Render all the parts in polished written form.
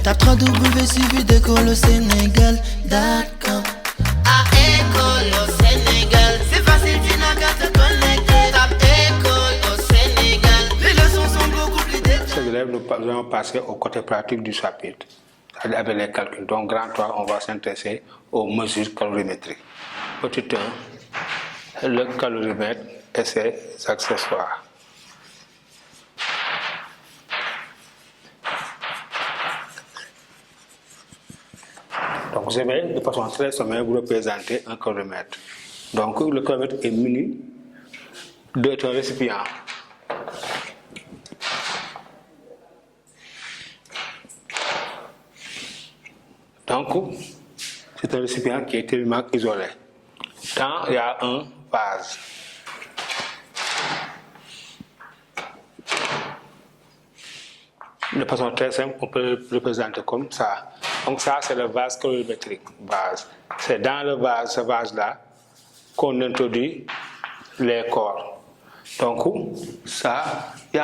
Tape 3W suivi d'école au Sénégal. D'accord. À école au Sénégal, c'est facile, tu n'as qu'à te connecter. Tape école au Sénégal, les leçons sont beaucoup plus détaillées. Ces élèves, nous allons passer au côté pratique du chapitre, c'est-à-dire avec les calculs. Donc, grand 3, on va s'intéresser aux mesures calorimétriques. Petit 1, le calorimètre et ses accessoires. Donc, je vais de façon très sommaire vous représenter un calorimètre. Donc, le calorimètre est muni d'un récipient. Donc, c'est un récipient qui est tellement isolé. Dans, il y a un vase. De façon très simple, on peut le représenter comme ça. Donc ça, c'est le vase calorimétrique, vase. C'est dans le vase, ce vase-là, qu'on introduit les corps. Donc, ça, il y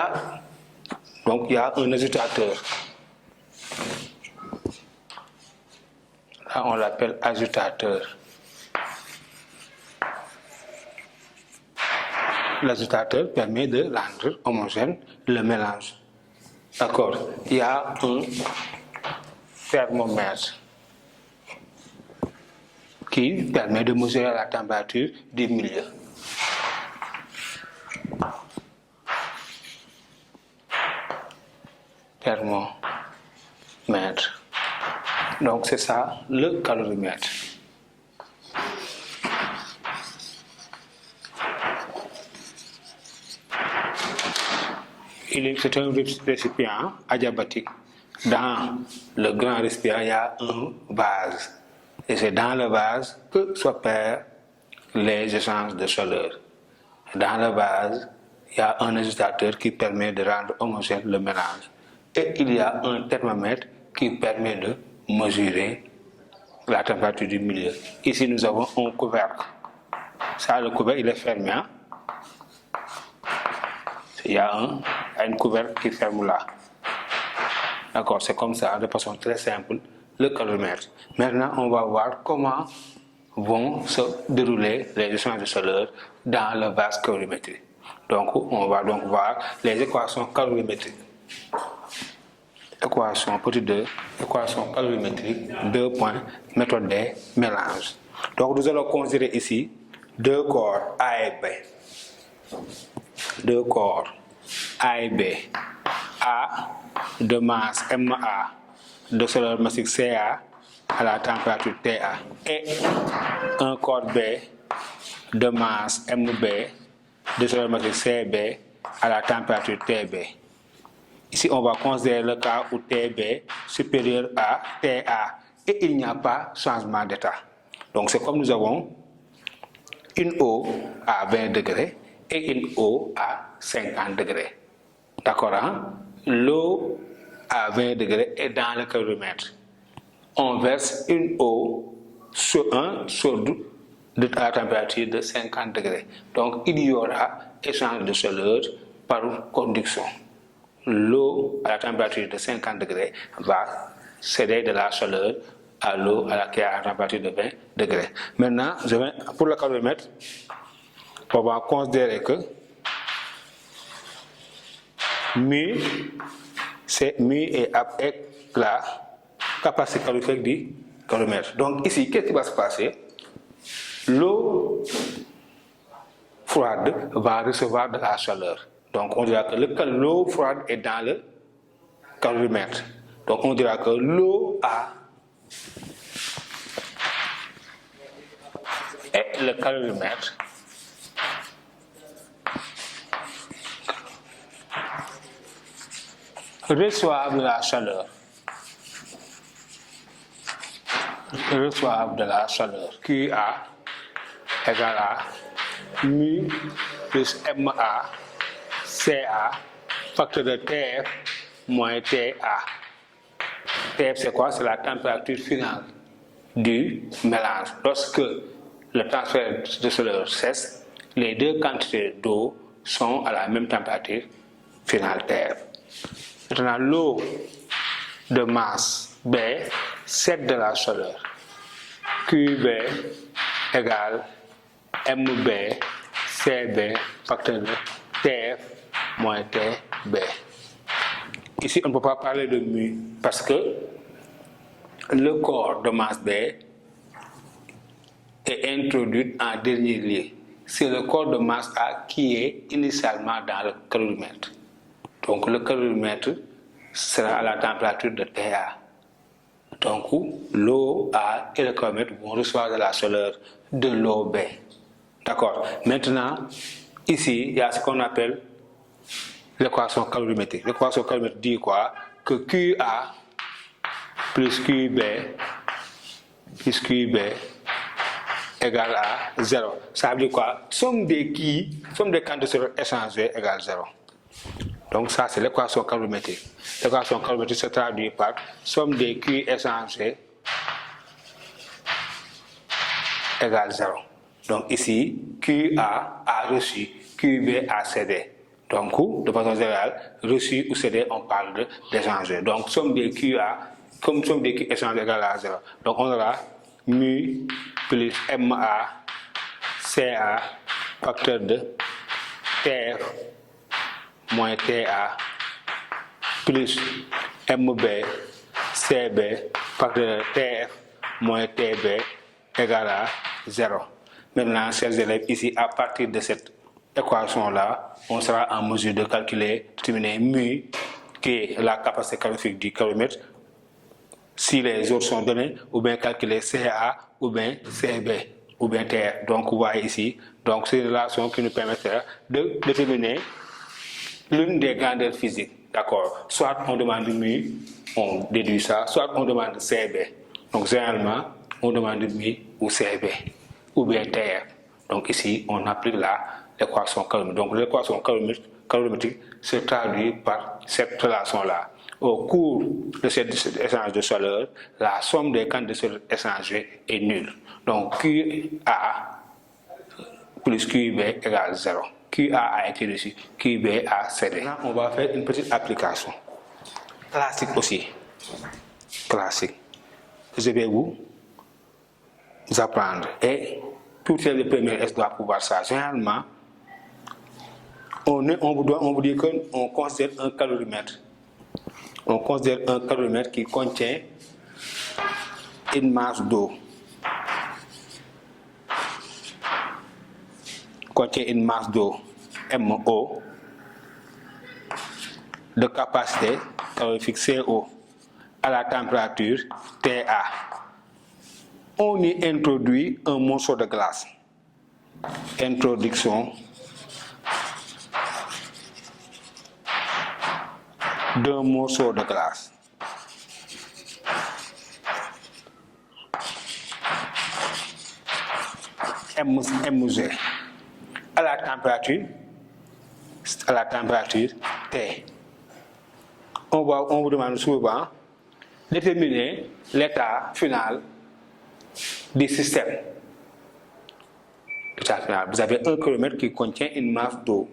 a un agitateur. Là, on l'appelle agitateur. L'agitateur permet de rendre homogène le mélange. D'accord. Il y a un thermomètre qui permet de mesurer la température du milieu. Thermomètre. Donc c'est ça le calorimètre. C'est un récipient adiabatique. Dans le grand récipient, il y a un vase. Et c'est dans le vase que s'opèrent les échanges de chaleur. Dans le vase, il y a un agitateur qui permet de rendre homogène le mélange. Et il y a un thermomètre qui permet de mesurer la température du milieu. Ici, nous avons un couvercle. Ça, le couvercle, il est fermé. Hein? Il y a une couvercle qui ferme là. D'accord, c'est comme ça, de façon très simple, le calorimètre. Maintenant, on va voir comment vont se dérouler les échanges de chaleur dans le vase calorimétrique. Donc, on va donc voir les équations calorimétriques. Équation petit 2, équation calorimétrique, 2 points, méthode des mélanges. Donc, nous allons considérer ici deux corps A et B. Deux corps A et B. A de masse MA, de chaleur massique CA à la température TA. Et un corps B de masse MB, de chaleur massique CB à la température TB. Ici, on va considérer le cas où TB supérieur à TA et il n'y a pas changement d'état. Donc, c'est comme nous avons une eau à 20 degrés et une eau à 50 degrés. D'accord, hein? L'eau à 20 degrés est dans le calorimètre. On verse une eau sur un seau à la température de 50 degrés. Donc, il y aura échange de chaleur par conduction. L'eau à la température de 50 degrés va céder de la chaleur à l'eau qui est à la température de 20 degrés. Maintenant, pour le calorimètre, on va considérer que mu est la capacité calorifique du calorimètre. Donc ici, qu'est-ce qui va se passer? L'eau froide va recevoir de la chaleur. Donc on dira que l'eau froide est dans le calorimètre. Donc on dira que l'eau A est le calorimètre. Reçoivent de la chaleur. Reçoivent de la chaleur. QA égale à mu plus MA CA facteur de TF moins TA. TF c'est quoi? C'est la température finale du mélange. Lorsque le transfert de chaleur cesse, les deux quantités d'eau sont à la même température finale TF. Maintenant, l'eau de masse B, c'est de la chaleur. QB égale MB, CB, facteur de TF moins TB. Ici, on ne peut pas parler de mu parce que le corps de masse B est introduit en dernier lieu. C'est le corps de masse A qui est initialement dans le calorimètre. Donc le calorimètre sera à la température de TA. Donc l'eau A et le calorimètre vont recevoir de la chaleur de l'eau B. D'accord. Maintenant, ici, il y a ce qu'on appelle l'équation calorimétrique. L'équation calorimétrique dit quoi? Que QA plus QB égale à 0. Ça veut dire quoi? Somme des quantités de chaleur échangées égale 0. Donc ça, c'est l'équation calorimétrique. L'équation calorimétrique se traduit par somme des Q échangés égale 0. Donc ici, QA a reçu, QB a cédé. Donc, de façon générale, reçu ou cédé, on parle d'échanger. Donc, somme des QA, comme somme des Q échangés égale à 0. Donc, on aura mu plus MA, CA, facteur de TF moins TA plus MB, CB, facteur de TF moins TB égale à 0. Maintenant, chers élèves, ici, à partir de cette équation-là, on sera en mesure de calculer, déterminer mu, qui est la capacité calorifique du caloromètre, si les autres sont donnés, ou bien calculer CA, ou bien CB, ou bien TF. Donc, vous voyez ici, donc c'est une relation qui nous permettra de déterminer l'une des grandeurs physiques. D'accord. Soit on demande mu, on déduit ça, soit on demande CB. Donc, généralement, on demande mu ou CB, ou bien TF. Donc, ici, on applique l'équation calorimétrique. Donc, l'équation calorimétrique se traduit par cette relation-là. Au cours de cet échange de chaleur, la somme des quantités de chaleur échangées est nulle. Donc, QA plus QB égale 0. QA a été reçu, QB a cédé. Maintenant, on va faire une petite application. Classique aussi. Classique. Je vais vous apprendre. Et tout les premiers S doit pouvoir ça. Généralement, on vous dit qu'on considère un calorimètre. On considère un calorimètre qui contient une masse d'eau. Contient une masse d'eau, MO, de capacité calorifique CO à la température TA. On y introduit un morceau de glace. Introduction d'un morceau de glace. MG à la température T. On vous demande souvent de déterminer l'état final du système. L'état final. Vous avez un calorimètre qui contient une masse d'eau.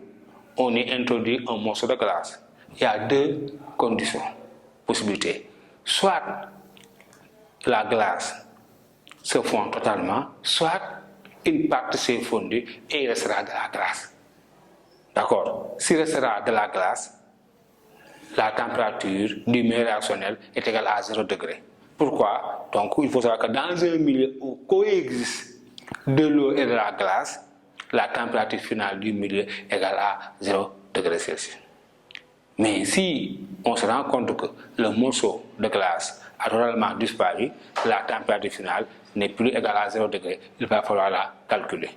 On y introduit un morceau de glace. Il y a deux conditions, possibilités. Soit la glace se fond totalement, soit une partie s'est fondue et il restera de la glace. D'accord? S'il restera de la glace, la température du milieu réactionnel est égale à 0 degré. Pourquoi? Donc, il faut savoir que dans un milieu où coexiste de l'eau et de la glace, la température finale du milieu est égale à 0 degré Celsius. Mais si on se rend compte que le morceau de glace a totalement disparu, la température finale n'est plus égale à 0 degré. Il va falloir la calculer.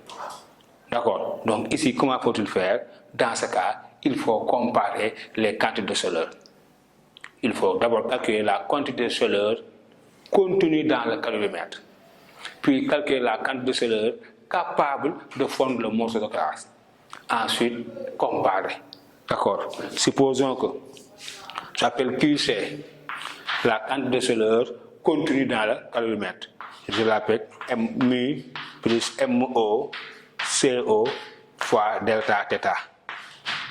D'accord? Donc ici, comment faut-il faire? Dans ce cas, il faut comparer les quantités de chaleur. Il faut d'abord calculer la quantité de chaleur contenue dans le calorimètre. Puis calculer la quantité de chaleur capable de fondre le morceau de glace. Ensuite, comparer. D'accord. Supposons que j'appelle QC la quantité de chaleur contenue dans le calorimètre. Je l'appelle mu plus MO CO fois delta θ.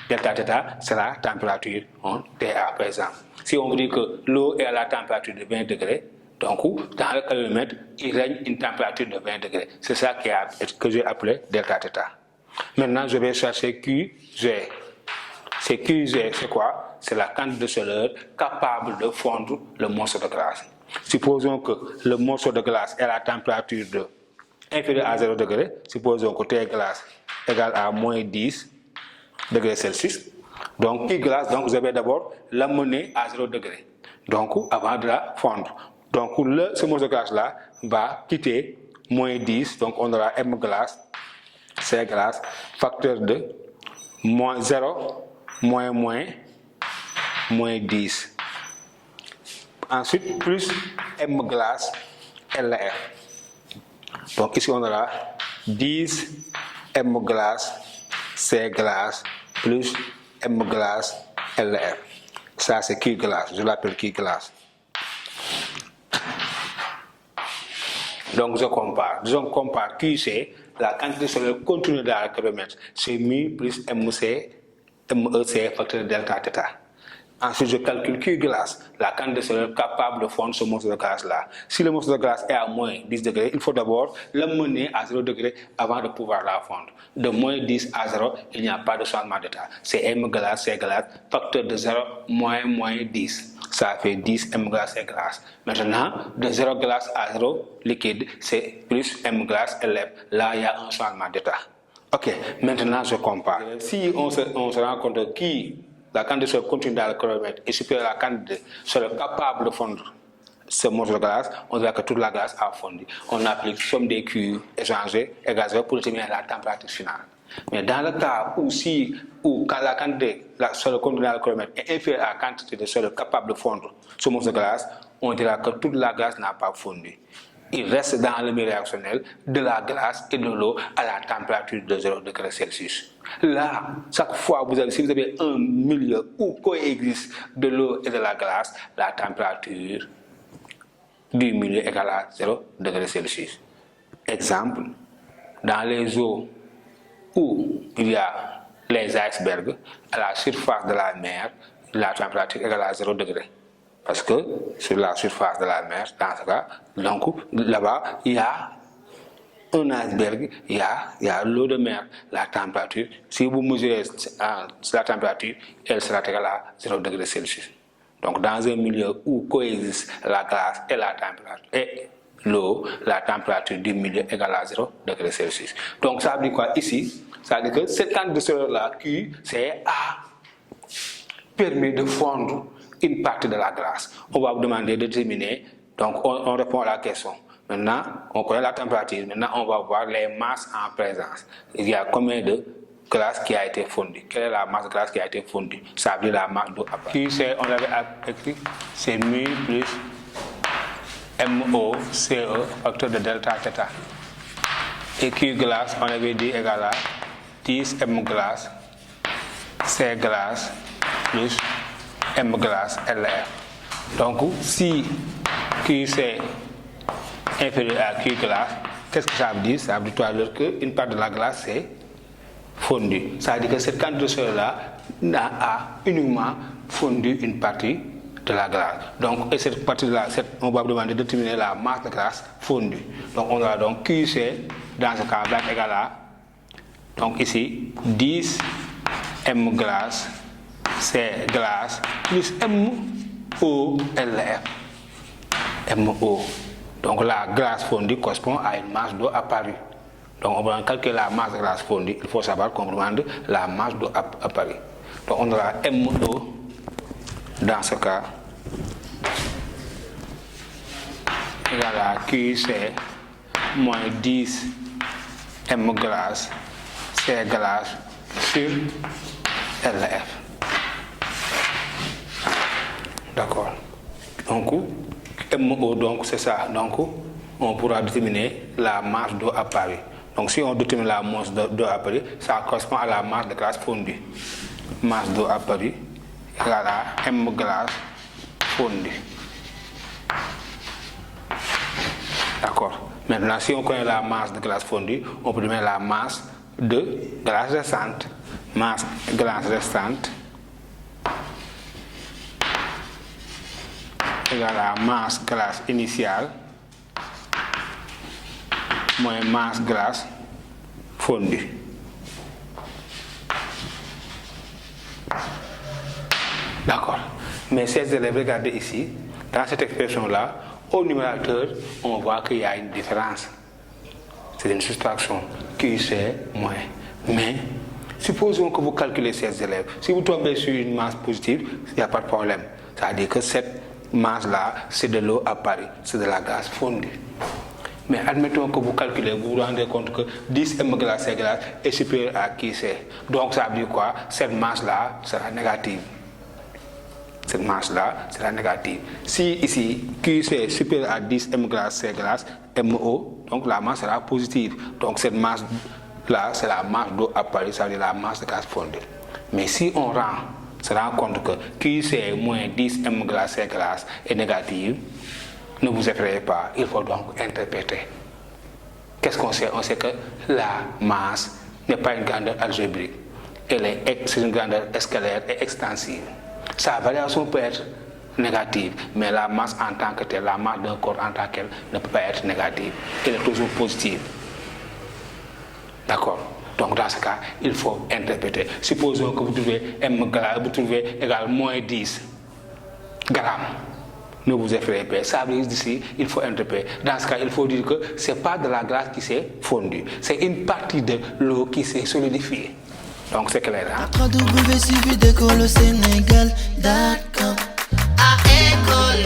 Delta θ, c'est la température en TA par exemple. Si on veut dire que l'eau est à la température de 20 degrés, donc dans le caloromètre, il règne une température de 20 degrés. C'est ça que j'ai appelé delta θ. Maintenant, je vais chercher QG. C'est QG, c'est quoi? C'est la quantité de chaleur capable de fondre le morceau de glace. Supposons que le morceau de glace est à la température inférieure à 0 degré. Supposons que T glace égale à moins 10 degrés Celsius. Donc, Q glace, donc je vais d'abord l'amener à 0 degré. Donc, avant de la fondre. Donc, ce morceau de glace-là va quitter moins 10. Donc, on aura M glace, C glace, facteur de moins 0, moins 10. Ensuite, plus M glace, LF. Donc, ici, on aura 10 M glace, C glace, plus M glace, LF. Ça, c'est Q glace. Je l'appelle Q glace. Donc, je compare QC, la quantité de chaleur contenue dans le caloromètre, c'est mu plus MEC, facteur de delta θ. Ensuite, je calcule Q glace, la quantité de chaleur capable de fondre ce morceau de glace-là. Si le morceau de glace est à moins 10 degrés, il faut d'abord l'amener à 0 degré avant de pouvoir la fondre. De moins 10 à 0, il n'y a pas de changement d'état. C'est M glace, C glace, facteur de 0, moins 10. Ça fait 10 M glace, C glace. Maintenant, de 0 glace à 0 liquide, c'est plus M glace, LF. Là, il y a un changement d'état. Ok, maintenant je compare. Si on se rend compte que la quantité de chaleur contenue dans le caloromètre est supérieure à la quantité de chaleur capable de fondre ce morceau de glace, on dirait que toute la glace a fondu. On applique somme des Q échangés égale 0 pour déterminer la température finale. Mais dans le cas où quand la quantité de chaleur contenue dans le caloromètre est inférieure à la quantité de chaleur capable de fondre ce morceau de glace, on dira que toute la glace n'a pas fondu. Il reste dans le milieu réactionnel de la glace et de l'eau à la température de 0 degré Celsius. Là, chaque fois si vous avez un milieu où coexiste de l'eau et de la glace, la température du milieu égale à 0 degré Celsius. Exemple, dans les eaux où il y a les icebergs, à la surface de la mer, la température égale à 0 degré. Parce que sur la surface de la mer, dans ce cas, donc là-bas, il y a un iceberg, il y a l'eau de mer, la température. Si vous mesurez la température, elle sera égale à 0 degré Celsius. Donc dans un milieu où coexistent la glace et la température et l'eau, la température du milieu égale à 0 degré Celsius. Donc ça veut dire quoi ici? Ça veut dire que cette quantité de chaleur-là, Q, c'est A, permet de fondre une partie de la glace. On va vous demander de déterminer, donc on répond à la question. Maintenant, on connaît la température, maintenant on va voir les masses en présence. Il y a combien de glace qui a été fondue? Quelle est la masse de glace qui a été fondue? Ça veut dire la masse d'eau. Q, on l'avait écrit, c'est mu plus MO, CE, facteur de delta θ. Et Q glace, on avait dit égal à 10 M glace, C glace, plus M glace, LR. Donc, si QC inférieur à Q glace, qu'est-ce que ça veut dire? Ça veut dire tout à l'heure qu'une part de la glace est fondue. Ça veut dire que cette quantité de chaleur-là a uniquement fondu une partie de la glace. Donc, et cette partie de la glace, on va vous demander de déterminer la masse de glace fondue. Donc, on aura donc QC, dans ce cas, va être égal à, donc ici, 10 M glace, C glace, plus MO, LF. MO. Donc la glace fondue correspond à une masse d'eau apparue. Donc on va calculer la masse de glace fondue. Il faut savoir qu'on demande la masse d'eau apparue. Donc on aura MO, dans ce cas, égal à QC moins 10 M glace, C glace sur LF. D'accord. Donc, MO, donc c'est ça. Donc, on pourra déterminer la masse d'eau apparue. Donc, si on détermine la masse d'eau apparue, ça correspond à la masse de glace fondue. Masse d'eau apparue égale à M glace fondue. D'accord. Maintenant, si on connaît la masse de glace fondue, on peut déterminer la masse de glace restante. Masse glace restante égale à masse glace initiale moins masse glace fondue. D'accord. Mais ces élèves, regardez ici, dans cette expression-là, au numérateur, on voit qu'il y a une différence. C'est une soustraction QC moins. Mais supposons que vous calculez ces élèves. Si vous tombez sur une masse positive, il n'y a pas de problème. C'est-à-dire que cette masse-là, c'est de l'eau à Paris, c'est de la glace fondue. Mais admettons que vous calculez, vous vous rendez compte que 10 m glace est supérieur à QC. Donc ça veut dire quoi? Cette masse-là sera négative. Cette masse-là sera négative. Si ici, QC est supérieur à 10 m glace, MO, donc la masse sera positive. Donc cette masse-là, c'est la masse d'eau à Paris, ça veut dire la masse de gaz fondue. Mais si on se rend compte que QC moins 10 m glace est négative, ne vous effrayez pas, il faut donc interpréter. Qu'est-ce qu'on sait? On sait que la masse n'est pas une grandeur algébrique. C'est une grandeur scalaire et extensive. Sa variation peut être négative, mais la masse en tant que telle, la masse d'un corps en tant que telle, ne peut pas être négative. Elle est toujours positive. D'accord? Donc dans ce cas, il faut interpréter. Supposons que vous trouvez vous trouvez égal moins 10 grammes. Ne vous effrayez pas. Ça veut dire d'ici, il faut interpréter. Dans ce cas, il faut dire que ce n'est pas de la glace qui s'est fondue. C'est une partie de l'eau qui s'est solidifiée. Donc c'est clair, hein? www.suividecolosénégal.com. À École